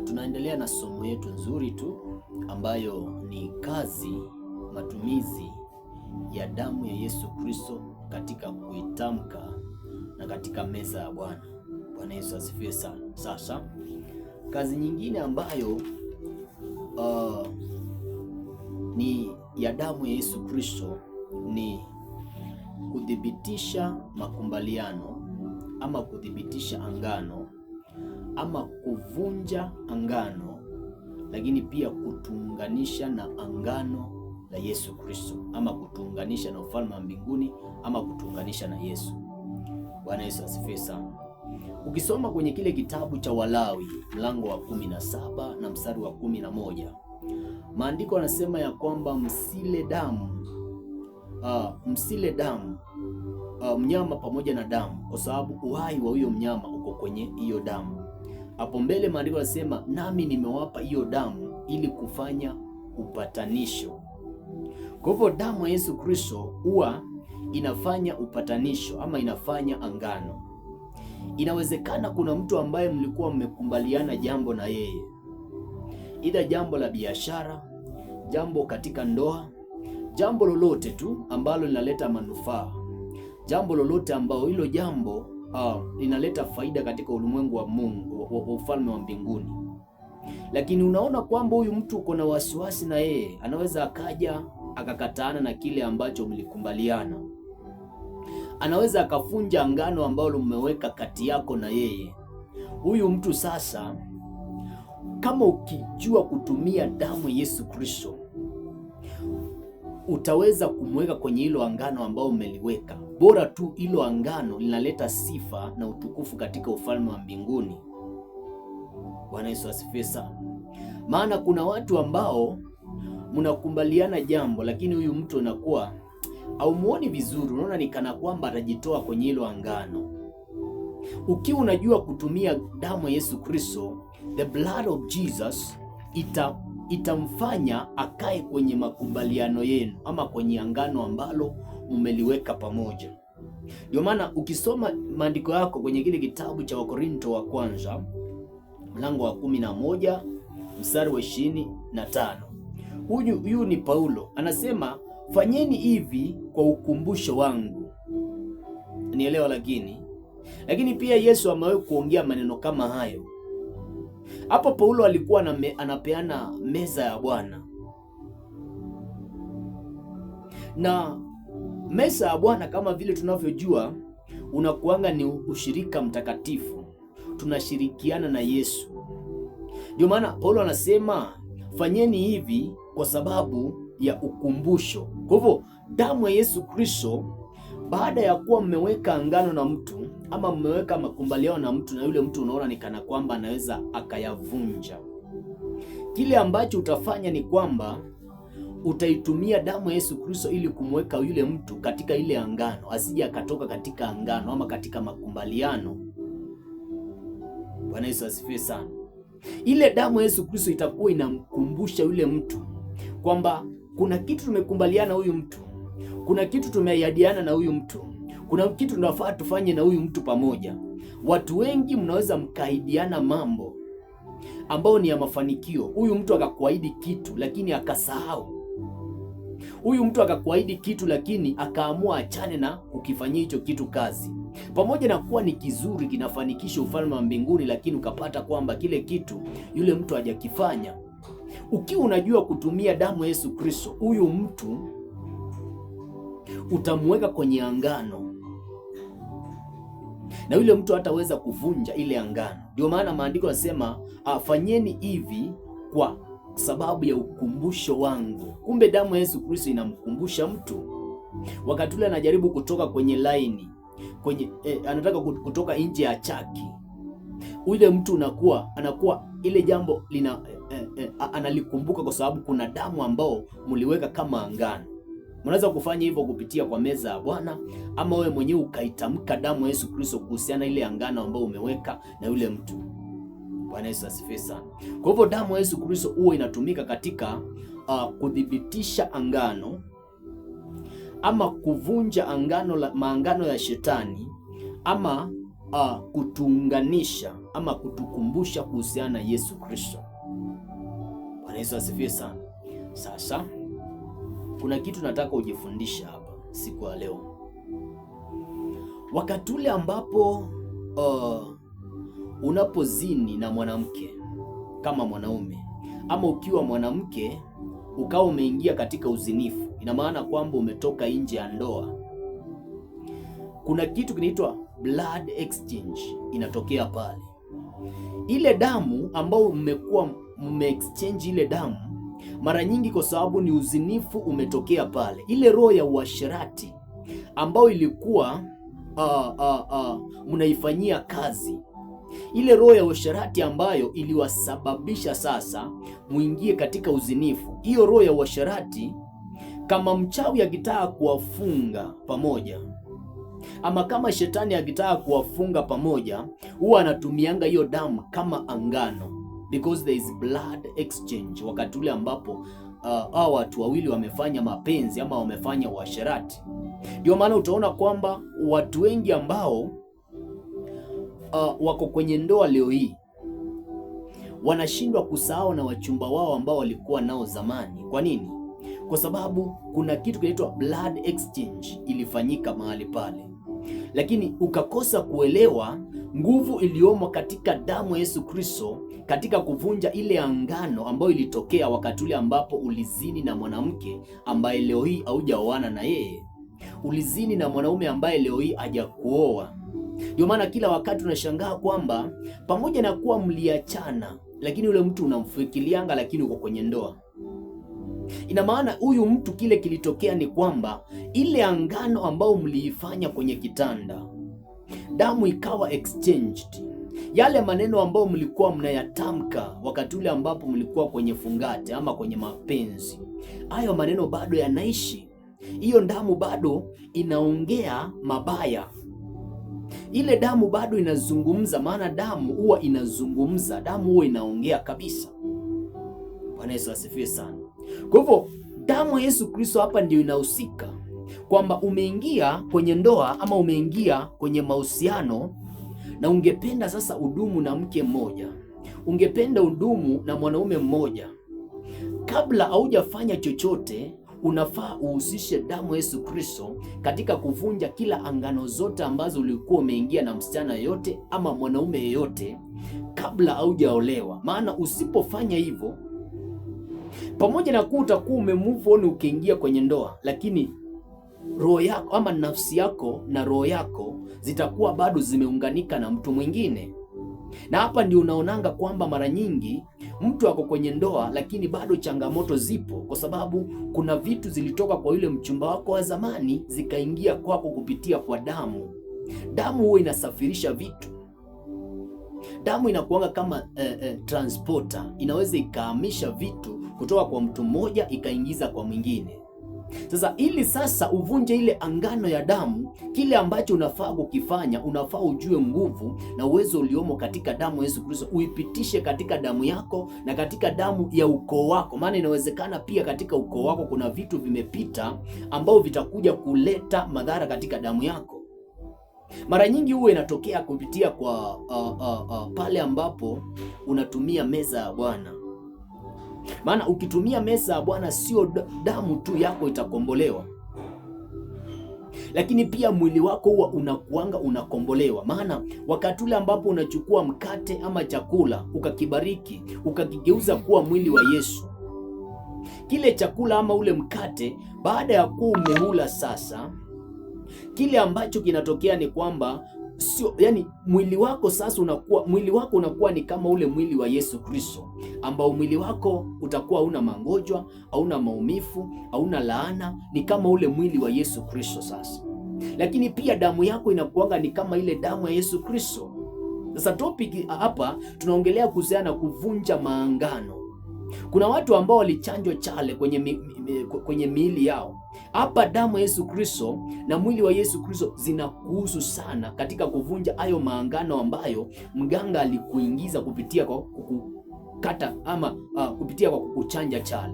Tunaendelea na somo yetu nzuri tu ambayo ni matumizi ya damu ya Yesu Kristo katika kuitamka na katika meza ya Bwana. Bwana Yesu asifiwe sana. Sasa kazi nyingine ambayo ni ya damu ya Yesu Kristo ni kudhibitisha makubaliano ama kudhibitisha angano ama kuvunja angano, lakini pia kutuunganisha na angano la Yesu Kristo, ama kutuunganisha na ufalme wa mbinguni, ama kutuunganisha na Yesu. Bwana Yesu asifiwe sana. Ukisoma kwenye kile kitabu cha Walawi mlango wa 17 na mstari wa 11, maandiko yanasema ya kwamba msile damu mnyama pamoja na damu, kwa sababu uhai wa huyo mnyama uko kwenye hiyo damu. Hapo mbele maandiko yanasema nami nimewapa hiyo damu ili kufanya upatanisho. Kwa hivyo damu ya Yesu Kristo huwa inafanya upatanisho ama inafanya angano. Inawezekana kuna mtu ambaye mlikuwa mmekubaliana jambo na yeye, ila jambo la biashara, jambo katika ndoa, jambo lolote tu ambalo linaleta manufaa, jambo lolote ambalo hilo jambo linaleta faida katika ulimwengu wa Mungu, wa ufalme wa mbinguni. Lakini unaona kwamba huyu mtu uko na wasiwasi na yeye, anaweza akaja akakataana na kile ambacho mlikubaliana. Anaweza akafunja angano ambalo mmeweka kati yako na yeye. Huyu mtu sasa, kama ukijua kutumia damu ya Yesu Kristo, utaweza kumweka kwenye hilo angano ambao umeliweka. Bora tu hilo angano linaleta sifa na utukufu katika ufalme wa mbinguni. Bwana Yesu asifiwe sana. Maana kuna watu ambao mnakubaliana jambo, lakini huyu mtu anakuwa au muoni vizuri, unaona ni kana kwamba atajitoa kwenye hilo angano. Ukiwa unajua kutumia damu ya Yesu Kristo, the blood of Jesus, itamfanya akae kwenye makubaliano yenu ama kwenye angano ambalo mmeliweka pamoja. Ndio maana ukisoma maandiko yako kwenye kile kitabu cha Wakorinto wa kwanza mlango wa 11 mstari wa 25, huyu ni Paulo anasema, fanyeni hivi kwa ukumbusho wangu. Nielewa. Lakini pia Yesu amewahi kuongea maneno kama hayo. Hapo Paulo alikuwa anapeana meza ya Bwana, na meza ya Bwana kama vile tunavyojua unakuanga ni ushirika mtakatifu, tunashirikiana na Yesu. Ndio maana Paulo anasema fanyeni hivi kwa sababu ya ukumbusho. Kwa hivyo damu ya Yesu Kristo, baada ya kuwa mmeweka angano na mtu ama mmeweka makubaliano na mtu, na yule mtu unaona ni kana kwamba anaweza akayavunja, kile ambacho utafanya ni kwamba utaitumia damu ya Yesu Kristo ili kumweka yule mtu katika ile angano, asije akatoka katika angano ama katika makubaliano. Bwana Yesu asifiwe sana. Ile damu ya Yesu Kristo itakuwa inamkumbusha yule mtu kwamba kuna kitu tumekubaliana huyu mtu, kuna kitu tumeahidiana na huyu mtu, kuna kitu tunafaa tufanye na huyu mtu pamoja. Watu wengi mnaweza mkaahidiana mambo ambao ni ya mafanikio. Huyu mtu akakuahidi kitu lakini akasahau. Huyu mtu akakuahidi kitu lakini akaamua achane na kukifanyia hicho kitu kazi. Pamoja na kuwa ni kizuri, kinafanikisha ufalme wa mbinguni, lakini ukapata kwamba kile kitu yule mtu hajakifanya. Ukiwa unajua kutumia damu ya Yesu Kristo, huyu mtu utamweka kwenye angano na yule mtu hataweza kuvunja ile angano. Ndio maana maandiko yanasema fanyeni hivi kwa sababu ya ukumbusho wangu. Kumbe damu ya Yesu Kristo inamkumbusha mtu wakati ule anajaribu kutoka kwenye laini, anataka kutoka nje ya chaki. Ule mtu anakuwa ile jambo analikumbuka, kwa sababu kuna damu ambao mliweka kama angano. Mnaweza kufanya hivyo kupitia kwa meza ya Bwana, ama wewe mwenyewe ukaitamka damu ya Yesu Kristo kuhusiana ile angano ambao umeweka na yule mtu. Bwana Yesu asifiwe sana. Kwa hivyo damu ya Yesu Kristo huwa inatumika katika kudhibitisha angano ama kuvunja maangano ya shetani ama kutuunganisha ama kutukumbusha kuhusiana na Yesu Kristo. Bwana Yesu asifiwe sana. Sasa kuna kitu nataka ujifundisha hapa siku ya leo. Wakati ule ambapo unapozini na mwanamke kama mwanaume, ama ukiwa mwanamke ukawa umeingia katika uzinifu, ina maana kwamba umetoka nje ya ndoa, kuna kitu kinaitwa blood exchange inatokea pale. Ile damu ambayo mmekuwa exchange ile damu, mara nyingi kwa sababu ni uzinifu umetokea pale, ile roho ya uasherati ambayo ilikuwa mnaifanyia kazi, ile roho ya uasherati ambayo iliwasababisha sasa muingie katika uzinifu. Hiyo roho ya uasherati, kama mchawi akitaka kuwafunga pamoja, ama kama shetani akitaka kuwafunga pamoja, huwa anatumianga hiyo damu kama angano, because there is blood exchange. Wakati ule ambapo hao watu wawili wamefanya mapenzi ama wamefanya uasherati, ndio maana utaona kwamba watu wengi ambao wako kwenye ndoa leo hii wanashindwa kusahau na wachumba wao ambao walikuwa nao zamani. Kwa nini? Kwa sababu kuna kitu kinaitwa blood exchange ilifanyika mahali pale, lakini ukakosa kuelewa nguvu iliyomo katika damu ya Yesu Kristo katika kuvunja ile angano ambayo ilitokea wakati ule ambapo ulizini na mwanamke ambaye leo hii haujaoana na yeye, ulizini na mwanaume ambaye leo hii hajakuoa. Ndio maana kila wakati unashangaa kwamba pamoja na kuwa mliachana, lakini yule mtu unamfikirianga, lakini uko kwenye ndoa. Ina maana huyu mtu, kile kilitokea ni kwamba ile angano ambayo mliifanya kwenye kitanda, damu ikawa exchanged. Yale maneno ambayo mlikuwa mnayatamka wakati ule ambapo mlikuwa kwenye fungate ama kwenye mapenzi, hayo maneno bado yanaishi. Hiyo damu bado inaongea mabaya, ile damu bado inazungumza, maana damu huwa inazungumza, damu huwa inaongea kabisa. Bwana Yesu asifiwe sana. Kwa hivyo damu ya Yesu Kristo hapa ndio inahusika, kwamba umeingia kwenye ndoa ama umeingia kwenye mahusiano na ungependa sasa udumu na mke mmoja, ungependa udumu na mwanaume mmoja. Kabla haujafanya chochote, unafaa uhusishe damu ya Yesu Kristo katika kuvunja kila angano zote ambazo ulikuwa umeingia na msichana yeyote ama mwanaume yeyote kabla haujaolewa. Maana usipofanya hivyo, pamoja na kuwa utakuwa umemove on ukiingia kwenye ndoa, lakini roho yako ama nafsi yako na roho yako zitakuwa bado zimeunganika na mtu mwingine. Na hapa ndio unaonanga kwamba mara nyingi mtu ako kwenye ndoa lakini bado changamoto zipo, kwa sababu kuna vitu zilitoka kwa yule mchumba wako wa zamani zikaingia kwako kupitia kwa damu. Damu huwa inasafirisha vitu. Damu inakuanga kama transporter, inaweza ikahamisha vitu kutoka kwa mtu mmoja ikaingiza kwa mwingine. Sasa ili sasa uvunje ile angano ya damu, kile ambacho unafaa kukifanya, unafaa ujue nguvu na uwezo uliomo katika damu ya Yesu Kristo, uipitishe katika damu yako na katika damu ya ukoo wako. Maana inawezekana pia katika ukoo wako kuna vitu vimepita ambao vitakuja kuleta madhara katika damu yako. Mara nyingi huwa inatokea kupitia kwa pale ambapo unatumia meza ya Bwana. Maana ukitumia meza ya Bwana, sio damu tu yako itakombolewa, lakini pia mwili wako huwa unakuanga unakombolewa. Maana wakati ule ambapo unachukua mkate ama chakula ukakibariki, ukakigeuza kuwa mwili wa Yesu, kile chakula ama ule mkate, baada ya kuwa umeula sasa, kile ambacho kinatokea ni kwamba sio, yani mwili wako sasa unakuwa ni kama ule mwili wa Yesu Kristo, ambao mwili wako utakuwa hauna magonjwa, hauna maumivu, hauna laana, ni kama ule mwili wa Yesu Kristo sasa. Lakini pia damu yako inakuanga ni kama ile damu ya Yesu Kristo. Sasa topic hapa tunaongelea kuhusiana na kuvunja maangano. Kuna watu ambao walichanjwa chale kwenye miili yao. Hapa damu ya Yesu Kristo na mwili wa Yesu Kristo zinakuhusu sana katika kuvunja hayo maangano ambayo mganga alikuingiza kupitia kwa kukata ama kupitia kwa kukuchanja chale.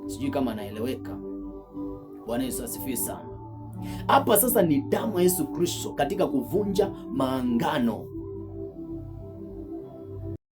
Sijui kama anaeleweka. Bwana Yesu asifiwe sana. Hapa sasa ni damu ya Yesu Kristo katika kuvunja maangano.